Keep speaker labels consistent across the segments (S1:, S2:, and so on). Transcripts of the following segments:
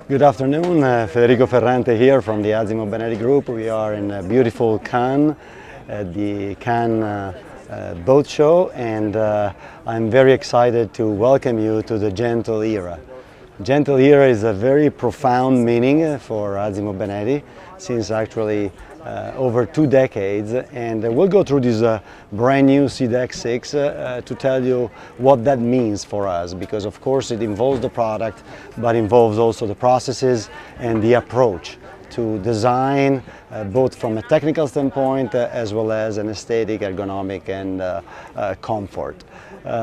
S1: Good afternoon, Federico Ferrante here from the Azimut-Benetti Group. We are in beautiful Cannes at the Cannes boat show, and I'm very excited to welcome you to the Gentle Era. Gentle Era is a very profound meaning for Azimut-Benetti since actually over 2 decades, and we'll go through this brand new Seadeck 6 to tell you what that means for us, because of course it involves the product but involves also the processes and the approach to design, both from a technical standpoint as well as an aesthetic, ergonomic and comfort.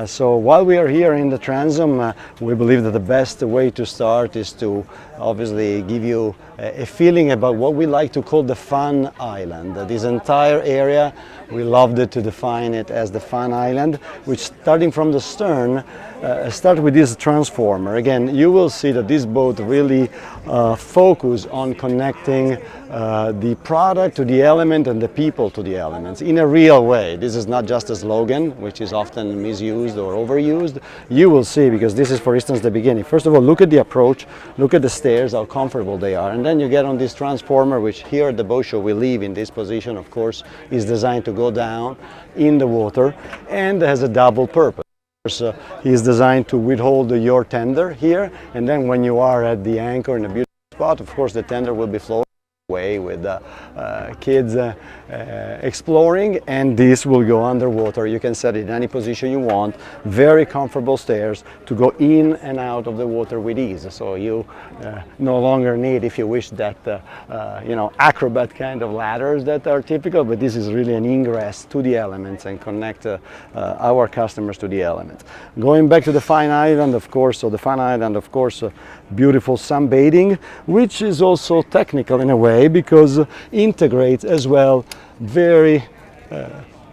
S1: So while we are here in the transom, we believe that the best way to start is to obviously give you a feeling about what we like to call the Fun Island. This entire area, we loved it to define it as the Fun Island, which starting from the stern, start with this transformer. Again, you will see that this boat really focus on connecting the product to the element and the people to the elements in a real way. This is not just a slogan, which is often misused or overused. You will see, because this is, for instance, the beginning. First of all, look at the approach, look at the stairs, how comfortable they are, and then you get on this transformer, which here at the boat show we leave in this position, of course, is designed to go down in the water and has a double purpose. He is designed to withhold your tender here, and then when you are at the anchor in a beautiful spot, of course the tender will be floating away with kids exploring, and this will go underwater. You can set it in any position you want. Very comfortable stairs to go in and out of the water with ease. So you no longer need, if you wish, that acrobat kind of ladders that are typical, but this is really an ingress to the elements and connect our customers to the elements. Going back to the Fun Island, of course, so the Fun Island, of course, beautiful sunbathing, which is also technical in a way because integrates as well very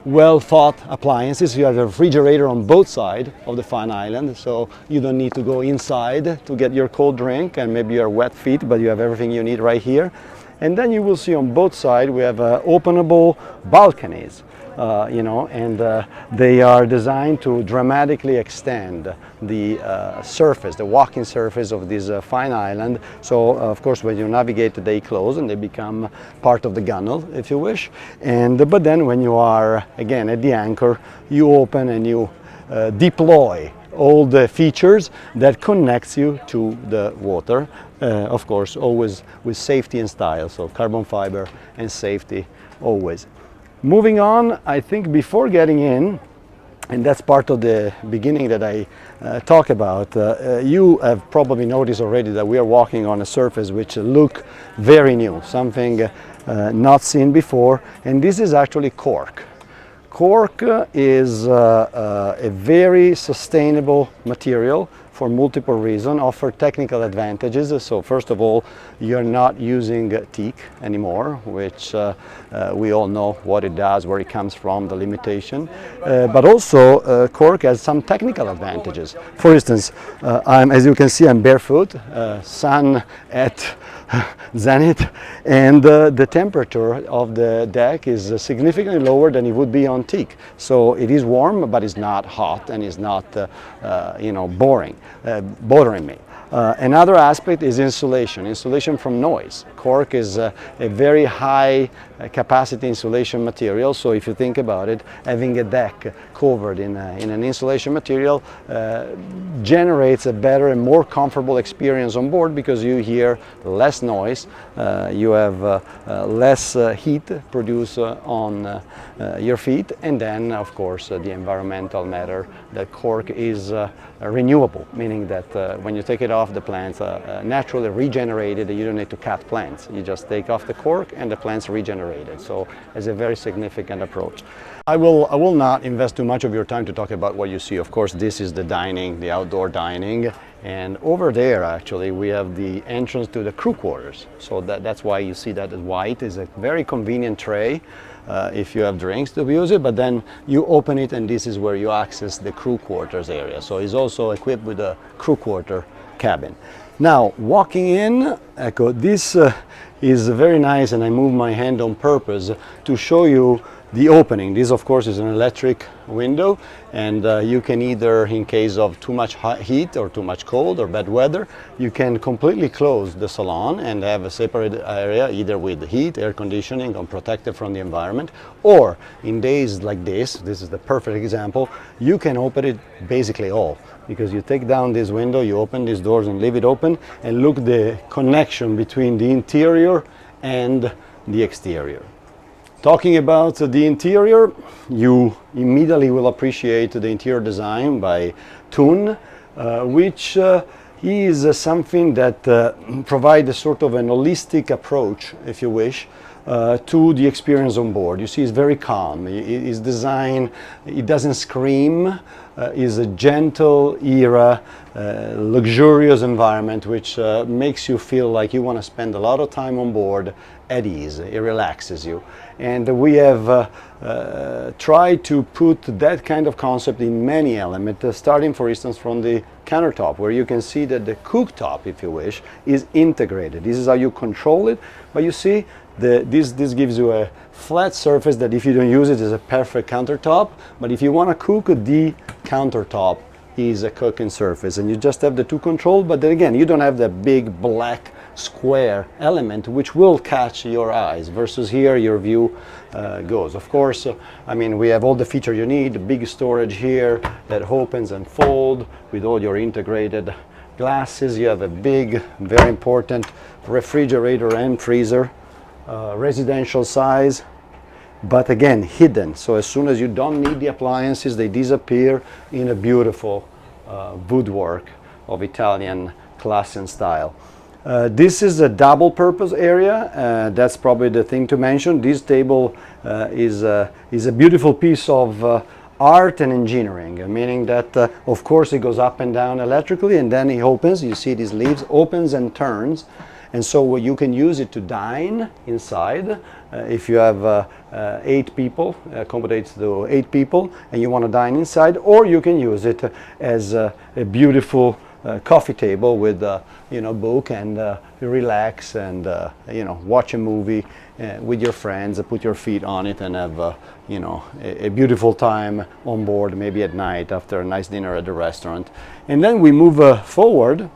S1: well thought appliances. You have a refrigerator on both sides of the Fun Island, so you don't need to go inside to get your cold drink and maybe your wet feet, but you have everything you need right here. And then you will see on both sides we have openable balconies. They are designed to dramatically extend the surface, the walking surface of this Fun Island. So, of course, when you navigate, they close and they become part of the gunnel, if you wish. But then when you are, again, at the anchor, you open and you deploy all the features that connects you to the water. Of course, always with safety and style, so carbon fiber and safety always. Moving on, I think before getting in, and that's part of the beginning that I talk about, you have probably noticed already that we are walking on a surface which look very new, something not seen before, and this is actually cork. Cork is a very sustainable material for multiple reasons, offer technical advantages. So first of all, you're not using teak anymore, which we all know what it does, where it comes from, the limitation. But also cork has some technical advantages. For instance, as you can see, I'm barefoot, sun at zenith, and the temperature of the deck is significantly lower than it would be on teak. So it is warm, but it's not hot and it's not bothering me. Another aspect is insulation from noise. Cork is a very high capacity insulation material, so if you think about it, having a deck covered in an insulation material generates a better and more comfortable experience on board, because you hear less noise, you have less heat produced on your feet, and then of course the environmental matter that cork is renewable, meaning that when you take it off, the plants are naturally regenerated. You don't need to cut plants. You just take off the cork and the plants regenerated. So it's a very significant approach. I will not invest too much of your time to talk about what you see. Of course, this is the dining, the outdoor dining, and over there actually we have the entrance to the crew quarters. So that's why you see that white is a very convenient tray. If you have drinks to use it, but then you open it and this is where you access the crew quarters area. So it's also equipped with a crew quarter cabin. Now, walking in, this is very nice, and I move my hand on purpose to show you the opening. This of course is an electric window, and you can either, in case of too much heat or too much cold or bad weather, you can completely close the salon and have a separate area, either with heat, air conditioning, or protected from the environment, or in days like this is the perfect example, you can open it basically all, because you take down this window, you open these doors and leave it open, and look the connection between the interior and the exterior. Talking about the interior, you immediately will appreciate the interior design by Thun, which is something that provides a sort of an holistic approach, if you wish, to the experience on board. You see, it's very calm. It's designed, it doesn't scream. Is a gentle era, luxurious environment, which makes you feel like you want to spend a lot of time on board at ease. It relaxes you. And we have tried to put that kind of concept in many elements, starting for instance from the countertop, where you can see that the cooktop, if you wish, is integrated. This is how you control it, but you see this gives you a flat surface that if you don't use it is a perfect countertop, but if you want to cook, the countertop is a cooking surface, and you just have the two controls, but then again you don't have that big black square element which will catch your eyes, versus here your view goes. Of course, I mean, we have all the features you need, big storage here that opens and folds with all your integrated glasses. You have a big, very important refrigerator and freezer, residential size, but again hidden, so as soon as you don't need the appliances, they disappear in a beautiful woodwork of Italian class and style. This is a double purpose area, that's probably the thing to mention. This table is a beautiful piece of art and engineering, meaning that of course it goes up and down electrically, and then it opens, you see these leaves, opens and turns. And so you can use it to dine inside. If you have 8 people, accommodates to 8 people, and you want to dine inside, or you can use it as a beautiful coffee table with book and relax and watch a movie with your friends, put your feet on it and have a beautiful time on board, maybe at night after a nice dinner at the restaurant. And then we move forward.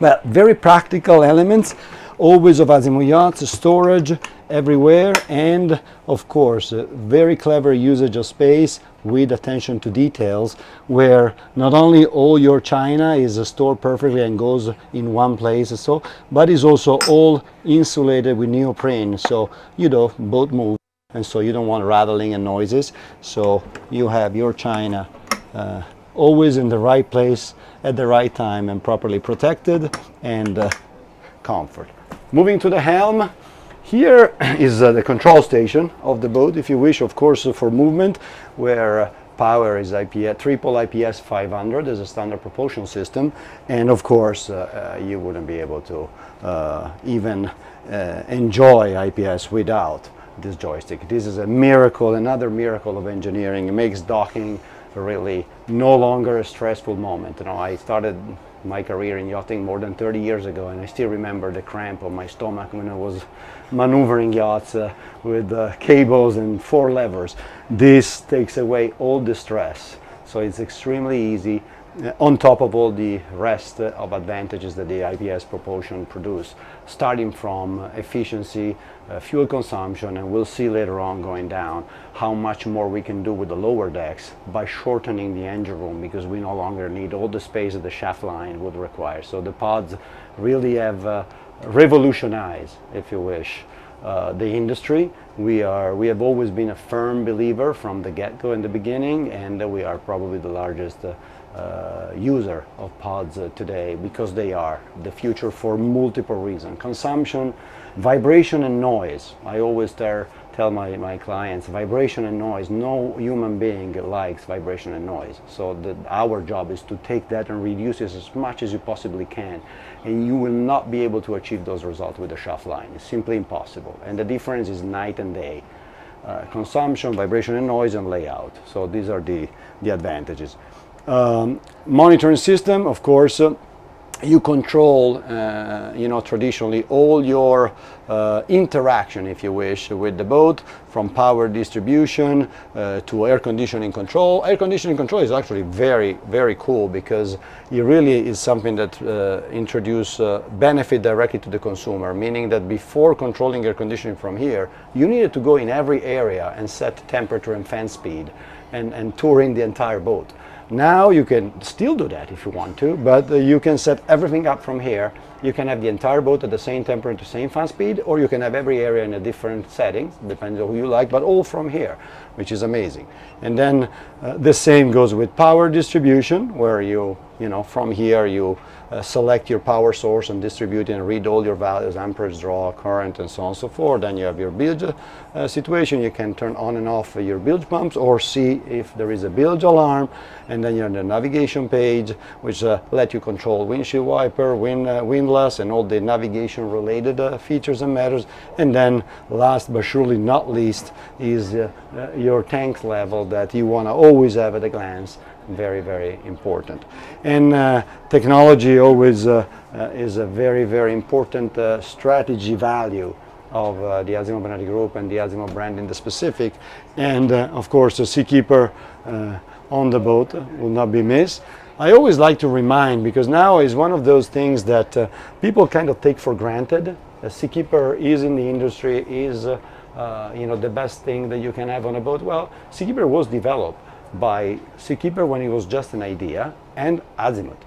S1: Well, very practical elements, always of Azimut yachts, storage everywhere, and of course very clever usage of space with attention to details, where not only all your china is stored perfectly and goes in one place, but is also all insulated with neoprene, so boat moves, and so you don't want rattling and noises, so you have your china always in the right place at the right time and properly protected, and comfort. Moving to the helm, here is the control station of the boat, if you wish, of course, for movement, where power is triple IPS 500 as a standard propulsion system, and of course you wouldn't be able to even enjoy IPS without this joystick. This is a miracle, another miracle of engineering. It makes docking really no longer a stressful moment. I started my career in yachting more than 30 years ago, and I still remember the cramp on my stomach when I was maneuvering yachts with cables and 4 levers. This takes away all the stress, so it's extremely easy, on top of all the rest of advantages that the IPS propulsion produce, starting from efficiency, fuel consumption, and we'll see later on going down how much more we can do with the lower decks by shortening the engine room, because we no longer need all the space that the shaft line would require. So the pods really have revolutionized, if you wish, the industry. We have always been a firm believer from the get-go in the beginning, and we are probably the largest user of pods today, because they are the future for multiple reasons. Consumption, vibration and noise. I always tell my clients, vibration and noise, no human being likes vibration and noise. So our job is to take that and reduce it as much as you possibly can. And you will not be able to achieve those results with the shaft line. It's simply impossible. And the difference is night and day. Consumption, vibration and noise, and layout. So these are the advantages. Monitoring system, of course, you control, traditionally all your interaction, if you wish, with the boat, from power distribution to air conditioning control. Air conditioning control is actually very, very cool because it really is something that introduces benefit directly to the consumer, meaning that before controlling air conditioning from here, you needed to go in every area and set temperature and fan speed and touring the entire boat. Now you can still do that if you want to, but you can set everything up from here. You can have the entire boat at the same temperature, same fan speed, or you can have every area in a different setting, depends on who you like, but all from here, which is amazing. And then the same goes with power distribution, where from here you select your power source and distribute and read all your values, amperage, draw, current, and so on and so forth. Then you have your bilge situation. You can turn on and off your bilge pumps or see if there is a bilge alarm. And then you're on the navigation page, which let you control windshield wiper, windlass, and all the navigation related features and matters. And then last but surely not least is your tank level that you want to always have at a glance. Very, very important. And technology always is a very, very important strategy value of the Azimut-Benetti Group and the Azimut brand in the specific. And of course, a Seakeeper on the boat will not be missed. I always like to remind, because now is one of those things that people kind of take for granted. A Seakeeper is in the industry, is the best thing that you can have on a boat. Well, Seakeeper was developed by Seakeeper when it was just an idea, and Azimut.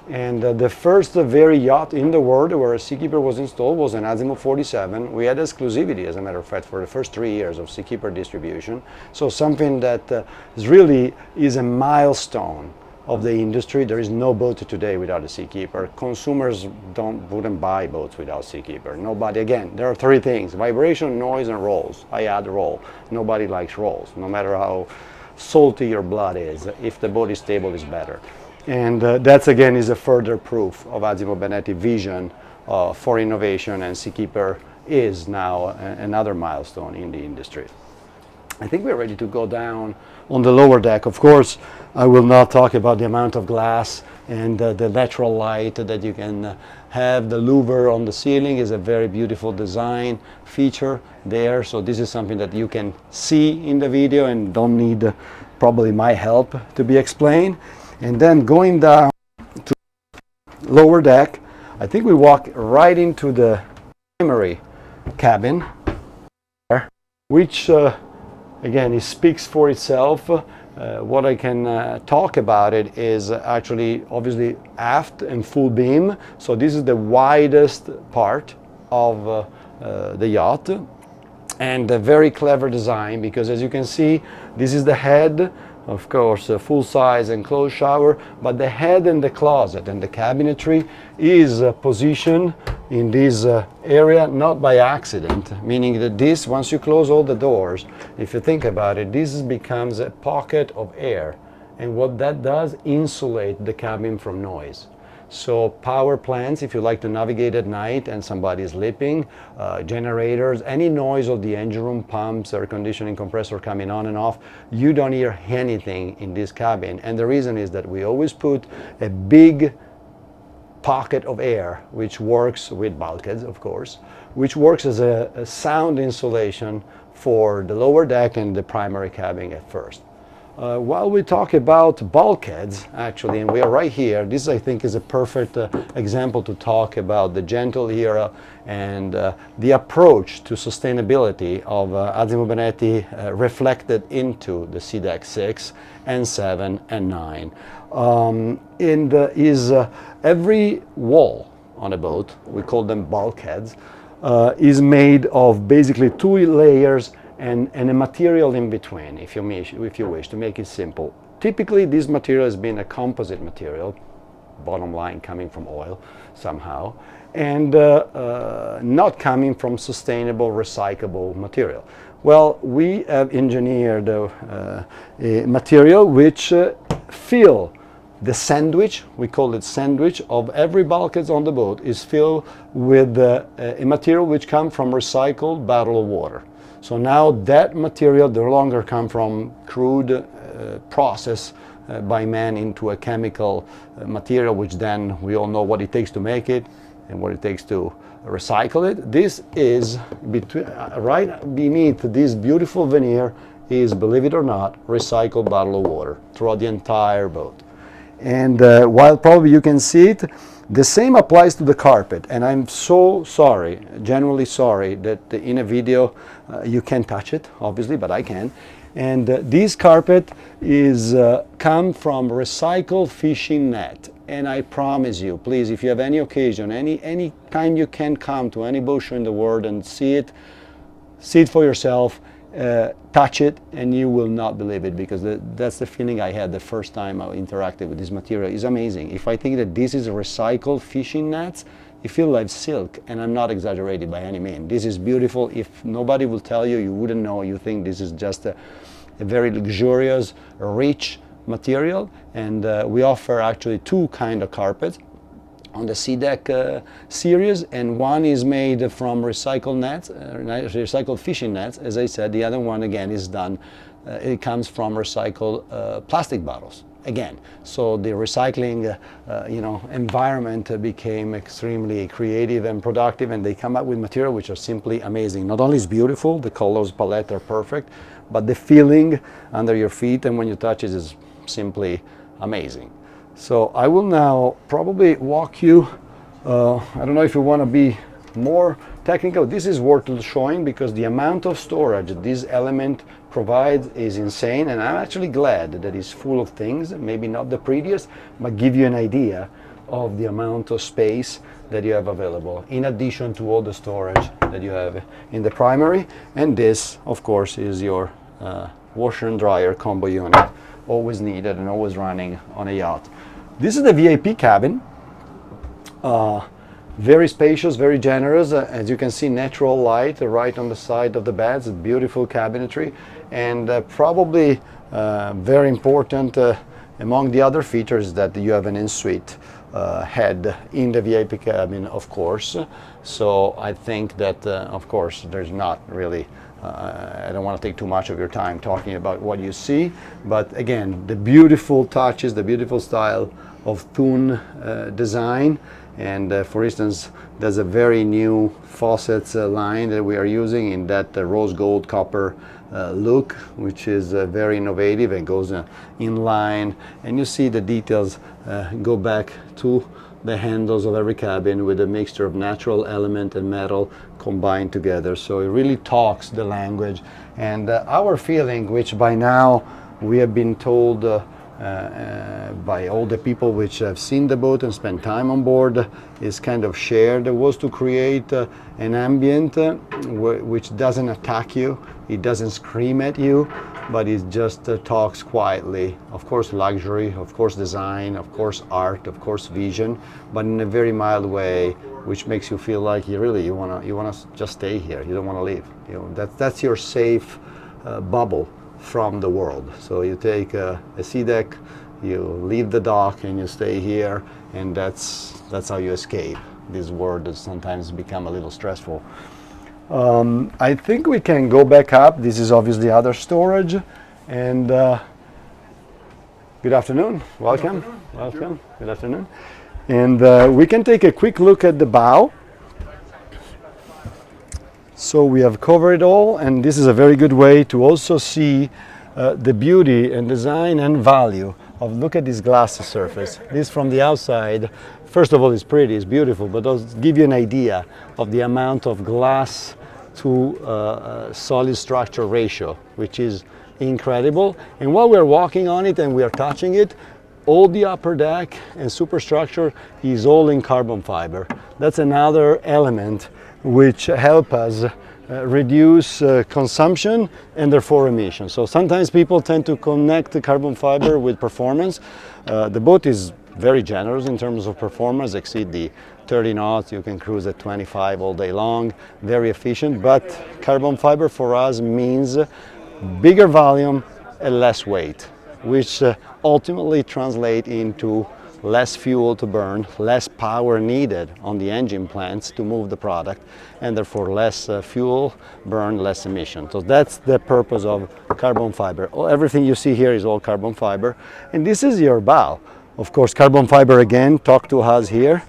S1: And the first very yacht in the world where a Seakeeper was installed was an Azimut 47. We had exclusivity, as a matter of fact, for the first 3 years of Seakeeper distribution. So something that really is a milestone of the industry. There is no boat today without a Seakeeper. Consumers wouldn't buy boats without Seakeeper. Nobody, again, there are three things: vibration, noise, and rolls. I add roll. Nobody likes rolls, no matter how salty your blood is. If the boat is stable, is better. And that's again is a further proof of Azimut-Benetti vision for innovation, and Seakeeper is now another milestone in the industry. I think we're ready to go down on the lower deck. Of course, I will not talk about the amount of glass and the natural light that you can have. The louver on the ceiling is a very beautiful design feature there. So this is something that you can see in the video and don't need probably my help to be explained. And then going down to lower deck, I think we walk right into the primary cabin, which again, it speaks for itself. What I can talk about it is actually obviously aft and full beam. So this is the widest part of the yacht, and a very clever design, because as you can see, this is the head, of course, a full size enclosed shower, but the head and the closet and the cabinetry is positioned in this area not by accident, meaning that this, once you close all the doors, if you think about it, this becomes a pocket of air, and what that does, insulate the cabin from noise. So power plants, if you like to navigate at night and somebody is sleeping, generators, any noise of the engine room, pumps, air conditioning, compressor coming on and off, you don't hear anything in this cabin. And the reason is that we always put a big pocket of air, which works with bulkheads, of course, which works as a sound insulation for the lower deck and the primary cabin at first. While we talk about bulkheads, actually, and we are right here, this I think is a perfect example to talk about the gentle era and the approach to sustainability of Azimut-Benetti reflected into the Seadeck 6 and 7 and 9. Every wall on a boat, we call them bulkheads, is made of basically 2 layers and a material in between, if you wish, to make it simple. Typically, this material has been a composite material, bottom line coming from oil somehow, and not coming from sustainable, recyclable material. Well, we have engineered a material which fill the sandwich, we call it sandwich, of every bulkhead on the boat is filled with a material which comes from recycled bottled water. So now that material no longer comes from crude processed by man into a chemical material, which then we all know what it takes to make it and what it takes to recycle it. This is right beneath this beautiful veneer is, believe it or not, recycled bottle of water throughout the entire boat. And while probably you can see it, the same applies to the carpet. And I'm so sorry, genuinely sorry, that in a video you can't touch it, obviously, but I can. And this carpet is come from recycled fishing net. And I promise you, please, if you have any occasion, any time you can come to any boat show in the world and see it for yourself, touch it, and you will not believe it, because that's the feeling I had the first time I interacted with this material. It's amazing. If I think that this is recycled fishing nets, you feel like silk, and I'm not exaggerating by any means. This is beautiful. If nobody will tell you, you wouldn't know. You think this is just a very luxurious, rich material. And we offer actually two kind of carpets on the Seadeck series, and one is made from recycled nets, recycled fishing nets. As I said, the other one again is done, it comes from recycled plastic bottles again. So the recycling environment became extremely creative and productive, and they come up with material which are simply amazing. Not only is beautiful, the colors palette are perfect, but the feeling under your feet and when you touch it is simply amazing. So I will now probably walk you, I don't know if you want to be more technical. This is worth showing because the amount of storage this element provides is insane, and I'm actually glad that it's full of things, maybe not the prettiest, but give you an idea of the amount of space that you have available, in addition to all the storage that you have in the primary. And this, of course, is your washer and dryer combo unit, always needed and always running on a yacht. This is the VIP cabin, very spacious, very generous. As you can see, natural light right on the side of the beds, beautiful cabinetry, and probably very important among the other features that you have an in-suite head in the VIP cabin, of course. So I think that, of course, there's not really I don't want to take too much of your time talking about what you see, but again, the beautiful touches, the beautiful style of Thun design. And for instance, there's a very new faucets line that we are using in that rose gold copper look, which is very innovative and goes in line. And you see the details go back to the handles of every cabin with a mixture of natural element and metal combined together. So it really talks the language. And our feeling, which by now we have been told by all the people which have seen the boat and spent time on board, is kind of shared, was to create an ambient which doesn't attack you, it doesn't scream at you, but it just talks quietly. Of course luxury, of course design, of course art, of course vision, but in a very mild way, which makes you feel like you wanna just stay here. You don't want to leave. That's your safe bubble from the world. So you take a Seadeck, you leave the dock and you stay here, and that's how you escape this world that sometimes become a little stressful. I think we can go back up. This is obviously other storage. And good afternoon. Welcome.
S2: Good afternoon.
S1: Welcome. Good afternoon. And we can take a quick look at the bow. So we have covered it all, and this is a very good way to also see the beauty and design and value of, look at this glass surface. This from the outside, first of all, is pretty, it's beautiful, but does give you an idea of the amount of glass to solid structure ratio, which is incredible. And while we're walking on it and we are touching it, all the upper deck and superstructure is all in carbon fiber. That's another element which help us reduce consumption and therefore emissions. So sometimes people tend to connect the carbon fiber with performance. The boat is very generous in terms of performance, exceed the 30 knots, you can cruise at 25 all day long, very efficient, but carbon fiber for us means bigger volume and less weight, which ultimately translate into less fuel to burn, less power needed on the engine plants to move the product, and therefore less fuel burn, less emission. So that's the purpose of carbon fiber. Everything you see here is all carbon fiber, and this is your bow. Of course, carbon fiber again, talk to us here.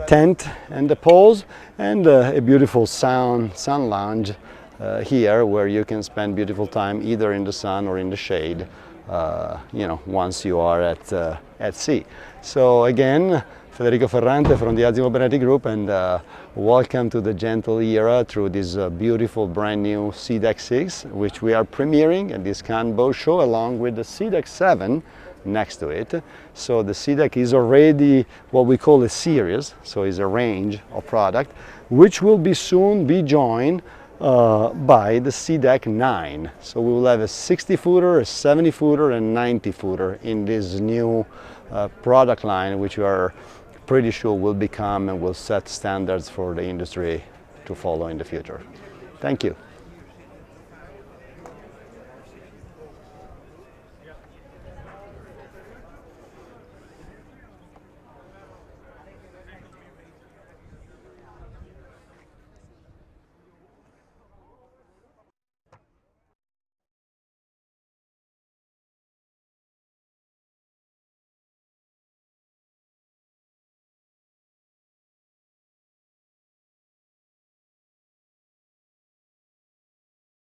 S1: Tent and the poles, and a beautiful sun lounge here, where you can spend beautiful time either in the sun or in the shade, you know, once you are at sea. So again, Federico Ferrante from the Azimut-Benetti Group, and welcome to the gentle era through this beautiful brand new Seadeck 6, which we are premiering at this Cannes Boat Show, along with the Seadeck 7 next to it. So the Seadeck is already what we call a series, so it's a range of product, which will be soon be joined by the Seadeck 9. So we will have a 60-footer, a 70-footer, and 90-footer in this new product line, which we are pretty sure will become and will set standards for the industry to follow in the future. Thank you.